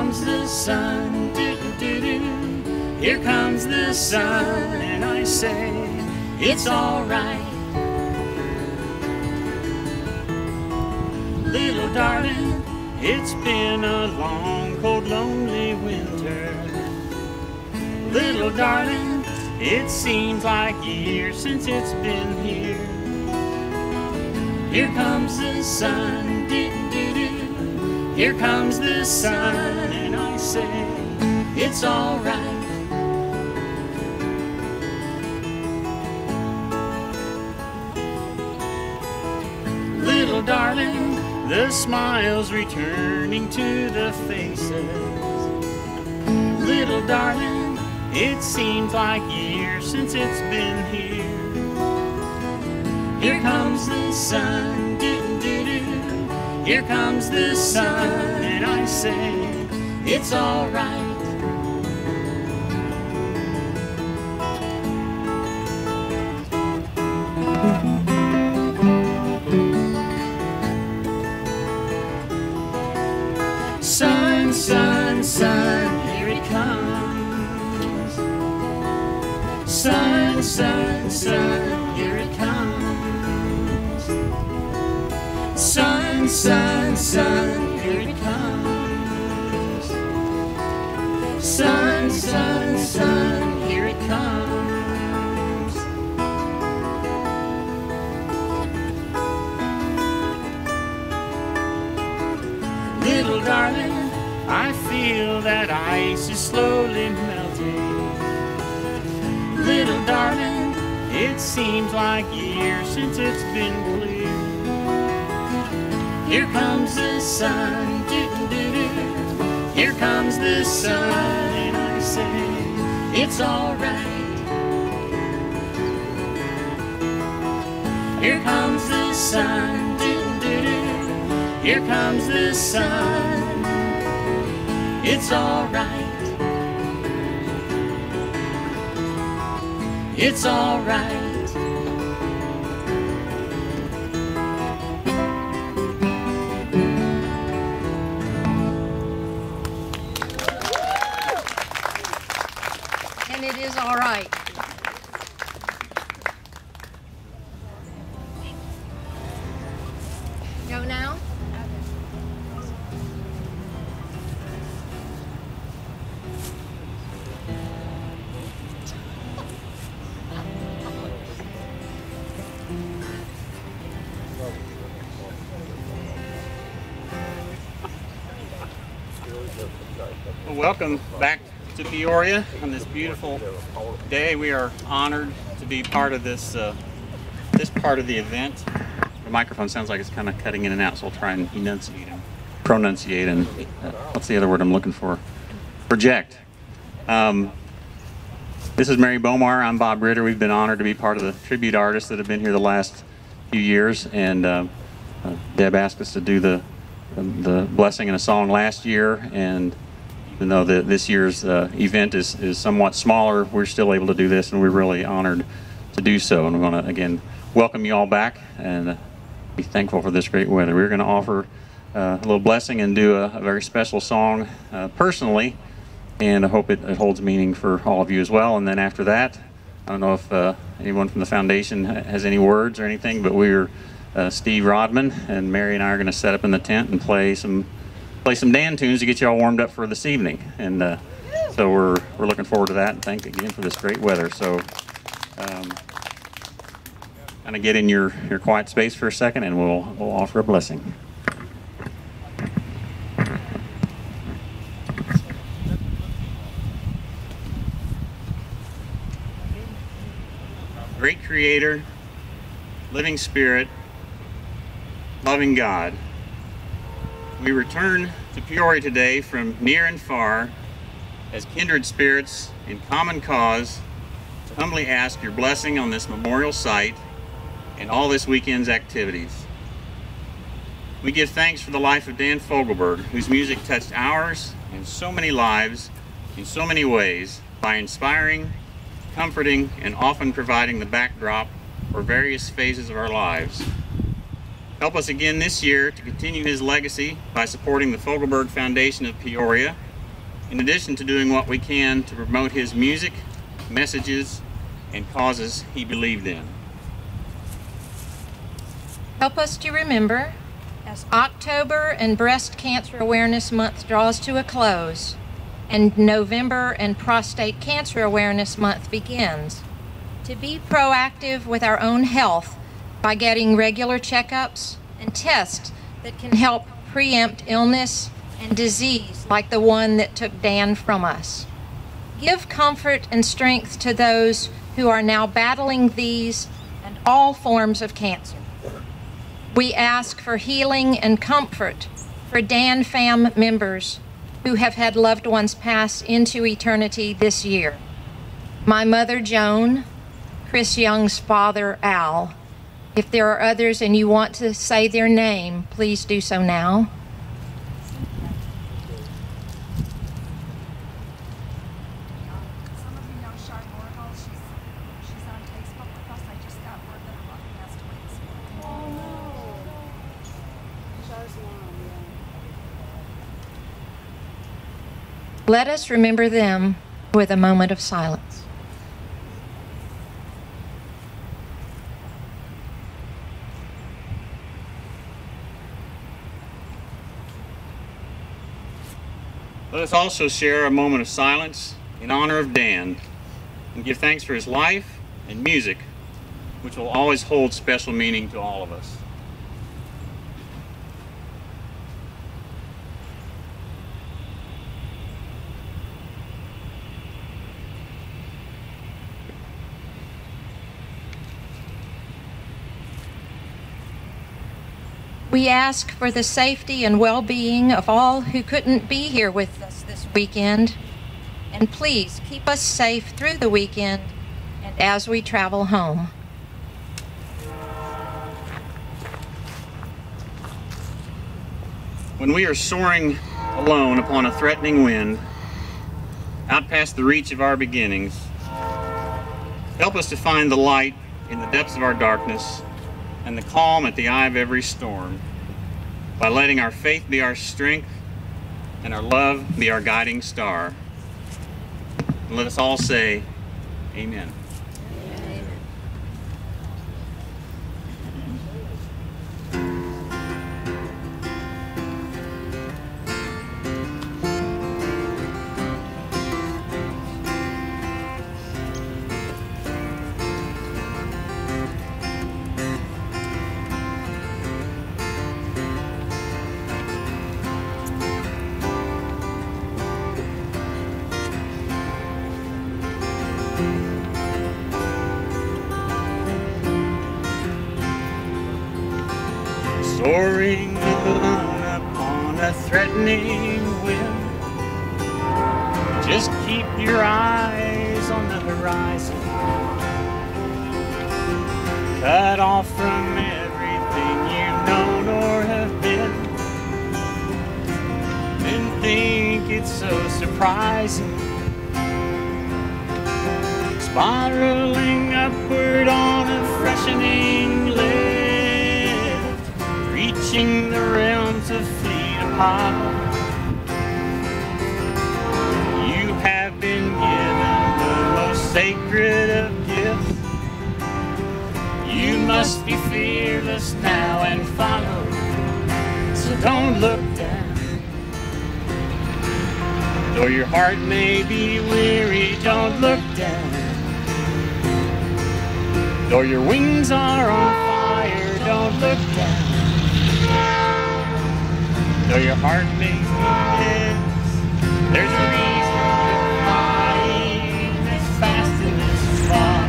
comes the sun, doo-doo-doo-doo. Here comes the sun, and I say, it's alright. Little darling, it's been a long, cold, lonely winter. Little darling, it seems like years since it's been here. Here comes the sun, doo-doo-doo. Here comes the sun, and I say, it's alright. Little darling, the smiles returning to the faces. Little darling, it seems like years since it's been here. Here comes the sun, doo-doo-doo. Here comes the sun, and I say, it's alright. Sun, sun, sun, here it comes. Sun, sun, sun, here it comes. Sun, sun, sun, here it comes. Sun, sun, sun, here it comes. Little darling, I feel that ice is slowly melting. Little darling, it seems like years since it's been clear. Here comes the sun, doo-doo-doo. Here comes the sun, and I say, it's alright. Here comes the sun, doo-doo-doo. Here comes the sun. It's alright. It's alright. And it is alright. Go now? Well, welcome back to Peoria on this beautiful day. We are honored to be part of this this part of the event. The microphone sounds like it's kind of cutting in and out, so I'll try and pronunciate, and what's the other word I'm looking for? Project. This is Mary Bomar. I'm Bob Ritter. We've been honored to be part of the tribute artists that have been here the last few years, and Deb asked us to do the blessing in a song last year, and even though this year's event is somewhat smaller, we're still able to do this, and we're really honored to do so. And we want to again welcome you all back and be thankful for this great weather. We're going to offer a little blessing and do a very special song personally, and I hope it holds meaning for all of you as well. And then after that, I don't know if anyone from the foundation has any words or anything, but we're Steve Rodman and Mary and I are going to set up in the tent and play some Dan tunes to get you all warmed up for this evening. And so we're looking forward to that, and thank you again for this great weather. So kind of get in your quiet space for a second, and we'll offer a blessing. Great Creator, living Spirit, loving God, we return to Peoria today from near and far as kindred spirits in common cause to humbly ask your blessing on this memorial site and all this weekend's activities. We give thanks for the life of Dan Fogelberg, whose music touched ours and so many lives in so many ways by inspiring, comforting, and often providing the backdrop for various phases of our lives. Help us again this year to continue his legacy by supporting the Fogelberg Foundation of Peoria in addition to doing what we can to promote his music, messages, and causes he believed in. Help us to remember, as October and Breast Cancer Awareness Month draws to a close, and November and Prostate Cancer Awareness Month begins, to be proactive with our own health by getting regular checkups and tests that can help preempt illness and disease like the one that took Dan from us. Give comfort and strength to those who are now battling these and all forms of cancer. We ask for healing and comfort for Dan Fam members who have had loved ones pass into eternity this year. My mother, Joan, Chris Young's father, Al. If there are others and you want to say their name, please do so now. Let us remember them with a moment of silence. Let us also share a moment of silence in honor of Dan and give thanks for his life and music, which will always hold special meaning to all of us. We ask for the safety and well-being of all who couldn't be here with us this weekend. And please keep us safe through the weekend and as we travel home. When we are soaring alone upon a threatening wind, out past the reach of our beginnings, help us to find the light in the depths of our darkness and the calm at the eye of every storm, by letting our faith be our strength and our love be our guiding star. And let us all say, Amen. Soaring alone upon a threatening wind, just keep your eyes on the horizon, cut off from everything you've known or have been, and think it's so surprising, spiraling upward on a freshening lift, reaching the realms of fleet apart. You have been given the most sacred of gifts. You must be fearless now and follow, so don't look down. Though your heart may be weary, don't look down. Though your wings are on fire, don't look down. Though your heart may be dead, there's a reason you're flying this fast and this far.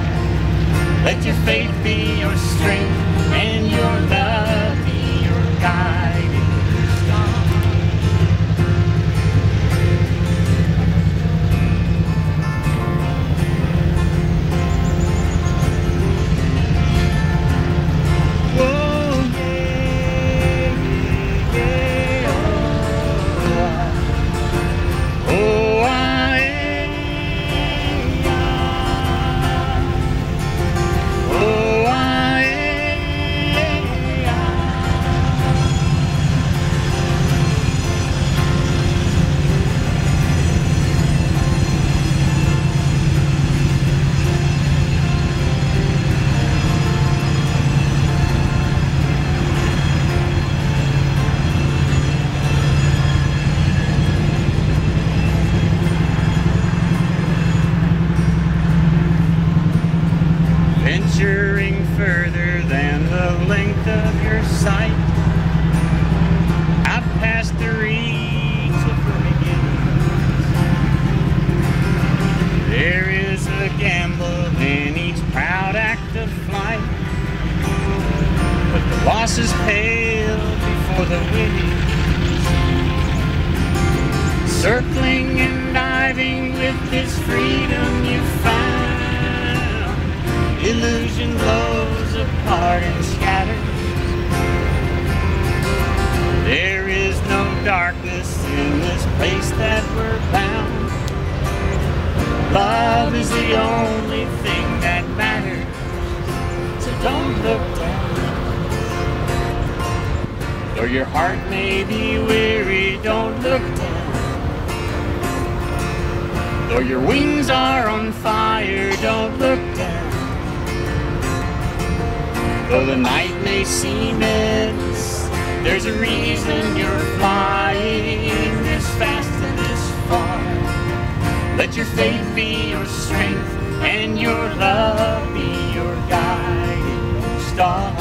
Let your faith be your strength and your love be your guiding star. Whoa, yeah, yeah, yeah. Oh, I am. Oh, I am. venturing further than the length of your sight, out past the reach of Higgins. There is a gamble in each proud act of flight, but the losses pale before the winning. Circling and diving with this freedom you found, illusion blows apart and scatters. There is no darkness in this place that we're bound. Love is the only thing that matters, so don't look down. Though your heart may be weary, don't look down. Though your wings are on fire, don't look down. Though the night may seem endless, there's a reason you're flying this fast and this far. Let your faith be your strength and your love be your guiding star.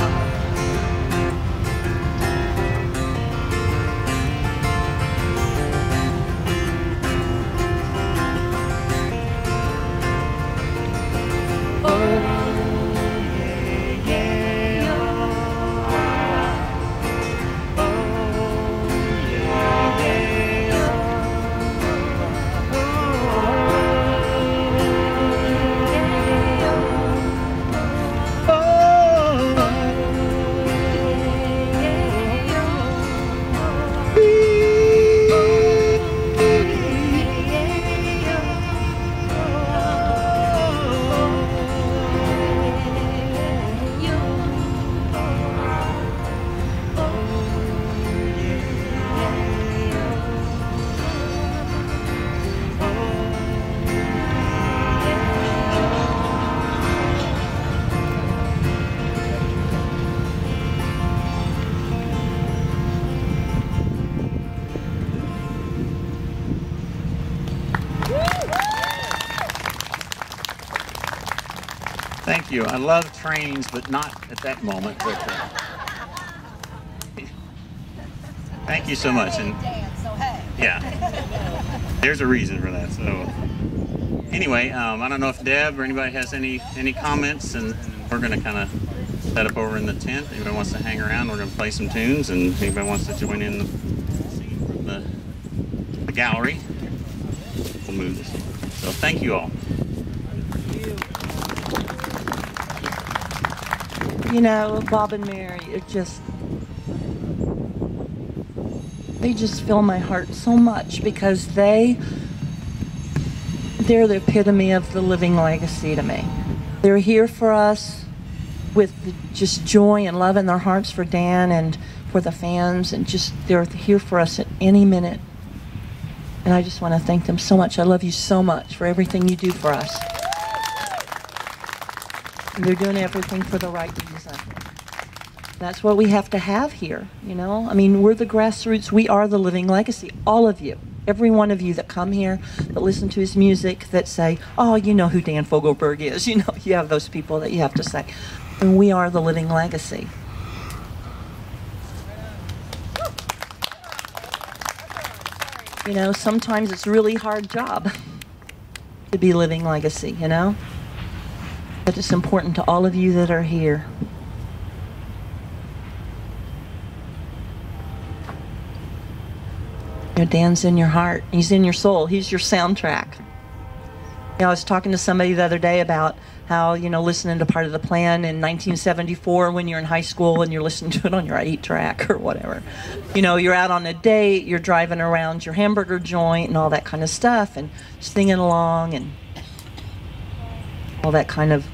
Thank you. I love trains, but not at that moment. But, thank you so much. And yeah, there's a reason for that. So anyway, I don't know if Deb or anybody has any comments, and we're going to kind of set up over in the tent. Anybody wants to hang around, we're going to play some tunes, and if anybody wants to join in the scene from the gallery, we'll move this. So thank you all. You know, Bob and Mary, they just fill my heart so much because they're the epitome of the living legacy to me. They're here for us with just joy and love in their hearts for Dan and for the fans, and just they're here for us at any minute. And I just want to thank them so much. I love you so much for everything you do for us. And they're doing everything for the right reason. That's what we have to have here, you know? I mean, we're the grassroots. We are the living legacy. All of you. Every one of you that come here, that listen to his music, that say, oh, you know who Dan Fogelberg is. You know, you have those people that you have to say. And we are the living legacy. You know, sometimes it's a really hard job to be living legacy, you know? But it's important to all of you that are here. You know, Dan's in your heart. He's in your soul. He's your soundtrack. You know, I was talking to somebody the other day about how, you know, listening to Part of the Plan in 1974 when you're in high school and you're listening to it on your 8-track or whatever. You know, you're out on a date, you're driving around your hamburger joint and all that kind of stuff and singing along and all that kind of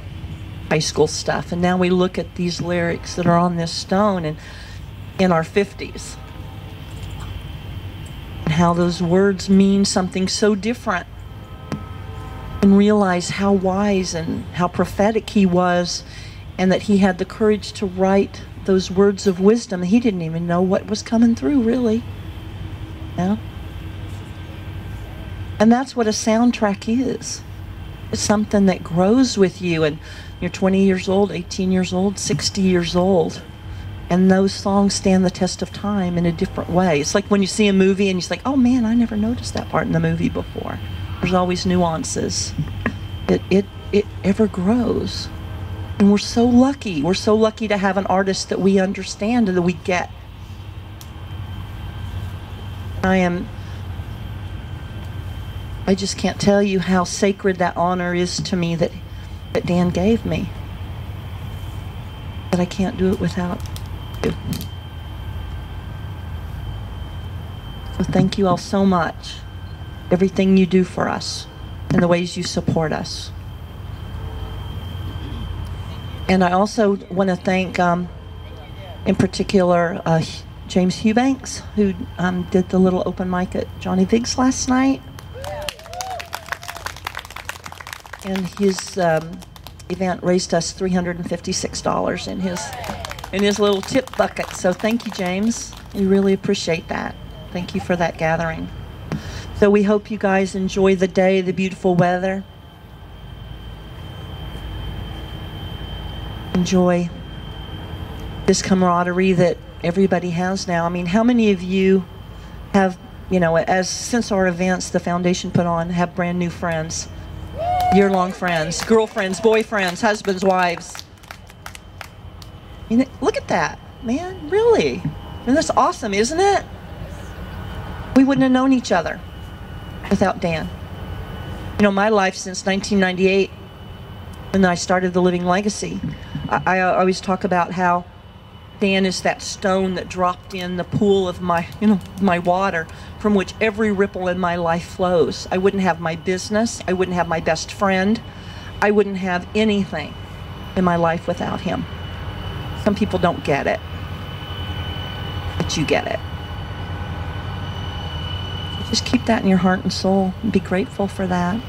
high school stuff. And now we look at these lyrics that are on this stone and in our 50s. And how those words mean something so different. And realize how wise and how prophetic he was, and that he had the courage to write those words of wisdom. He didn't even know what was coming through, really. Yeah? And that's what a soundtrack is. It's something that grows with you, and you're 20 years old, 18 years old, 60 years old. And those songs stand the test of time in a different way. It's like when you see a movie and you're like, oh man, I never noticed that part in the movie before. There's always nuances. It ever grows. And we're so lucky. We're so lucky to have an artist that we understand and that we get. I just can't tell you how sacred that honor is to me that Dan gave me. But I can't do it without you. So thank you all so much. Everything you do for us and the ways you support us. And I also want to thank, in particular, James Eubanks, who did the little open mic at Johnny Vig's last night. And his event raised us $356 in his little tip bucket. So thank you, James. We really appreciate that. Thank you for that gathering. So we hope you guys enjoy the day, the beautiful weather. Enjoy this camaraderie that everybody has now. I mean, how many of you have, since our events the foundation put on, have brand new friends? Year-long friends, girlfriends, boyfriends, husbands, wives. Look at that, man, really. And that's awesome, isn't it? We wouldn't have known each other without Dan. My life since 1998, when I started The Living Legacy, I always talk about how Dan is that stone that dropped in the pool of my water, from which every ripple in my life flows. I wouldn't have my business. I wouldn't have my best friend. I wouldn't have anything in my life without him. Some people don't get it, but you get it. So just keep that in your heart and soul and be grateful for that.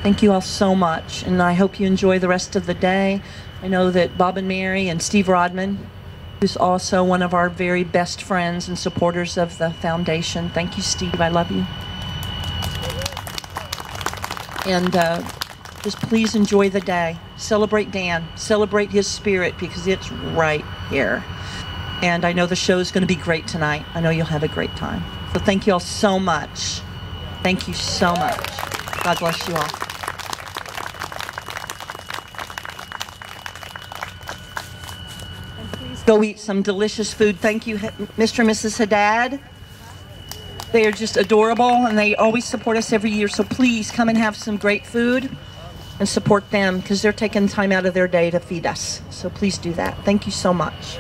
Thank you all so much, and I hope you enjoy the rest of the day. I know that Bob and Mary and Steve Rodman, who's also one of our very best friends and supporters of the foundation. Thank you, Steve. I love you. And just please enjoy the day. Celebrate Dan. Celebrate his spirit, because it's right here. And I know the show is going to be great tonight. I know you'll have a great time. So thank you all so much. Thank you so much. God bless you all. Go eat some delicious food. Thank you, Mr. and Mrs. Haddad. They are just adorable, and they always support us every year. So please come and have some great food and support them, because they're taking time out of their day to feed us. So please do that. Thank you so much.